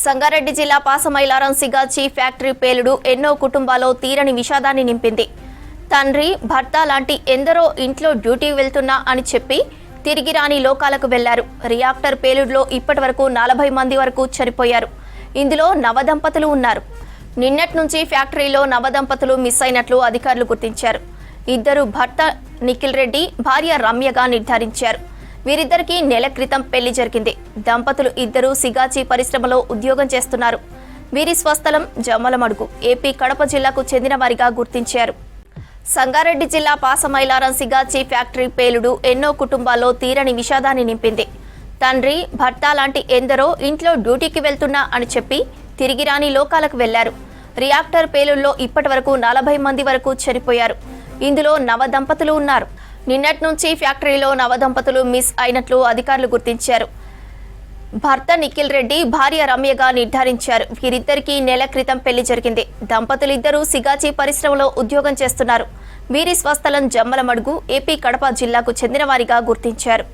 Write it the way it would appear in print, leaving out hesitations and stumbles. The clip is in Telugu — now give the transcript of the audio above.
సంగారెడ్డి జిల్లా పాసమైలారం సిగాచి ఫ్యాక్టరీ పేలుడు ఎన్నో కుటుంబాల్లో తీరని విషాదాన్ని నింపింది. తండ్రి, భర్త లాంటి ఎందరో ఇంట్లో డ్యూటీ వెళ్తున్నా అని చెప్పి తిరిగి రాని లోకాలకు వెళ్లారు. రియాక్టర్ పేలుడులో ఇప్పటివరకు 40 మంది వరకు చనిపోయారు. ఇందులో నవదంపతులు ఉన్నారు. నిన్నటి నుంచి ఫ్యాక్టరీలో నవదంపతులు మిస్ అయినట్లు అధికారులు గుర్తించారు. ఇద్దరు భర్త నిఖిల్ రెడ్డి, భార్య రమ్యగా నిర్ధారించారు. వీరిద్దరికీ నెల క్రితం పెళ్లి జరిగింది. దంపతులు ఇద్దరు సిగాచి పరిశ్రమలో ఉద్యోగం చేస్తున్నారు. వీరి స్వస్థలం జమ్మలమడుగు, ఏపీ కడప జిల్లాకు చెందిన వారిగా గుర్తించారు. సంగారెడ్డి జిల్లా పాసమైలారం సిగాచి ఫ్యాక్టరీ పేలుడు ఎన్నో కుటుంబాల్లో తీరని విషాదాన్ని నింపింది. తండ్రి, భర్త లాంటి ఎందరో ఇంట్లో డ్యూటీకి వెళ్తున్నా అని చెప్పి తిరిగి రాని లోకాలకు వెళ్లారు. రియాక్టర్ పేలుడులో ఇప్పటివరకు 40 మంది వరకు చనిపోయారు. ఇందులో నవదంపతులు ఉన్నారు. నిన్నటి నుంచి ఫ్యాక్టరీలో నవదంపతులు మిస్ అయినట్లు అధికారులు గుర్తించారు. భర్త నిఖిల్ రెడ్డి, భార్య రమ్యగా నిర్ధారించారు. వీరిద్దరికీ నెల క్రితం పెళ్లి జరిగింది. దంపతులిద్దరూ సిగాచి పరిశ్రమలో ఉద్యోగం చేస్తున్నారు. వీరి స్వస్థలం జమ్మలమడుగు, ఏపీ కడప జిల్లాకు చెందిన వారిగా గుర్తించారు.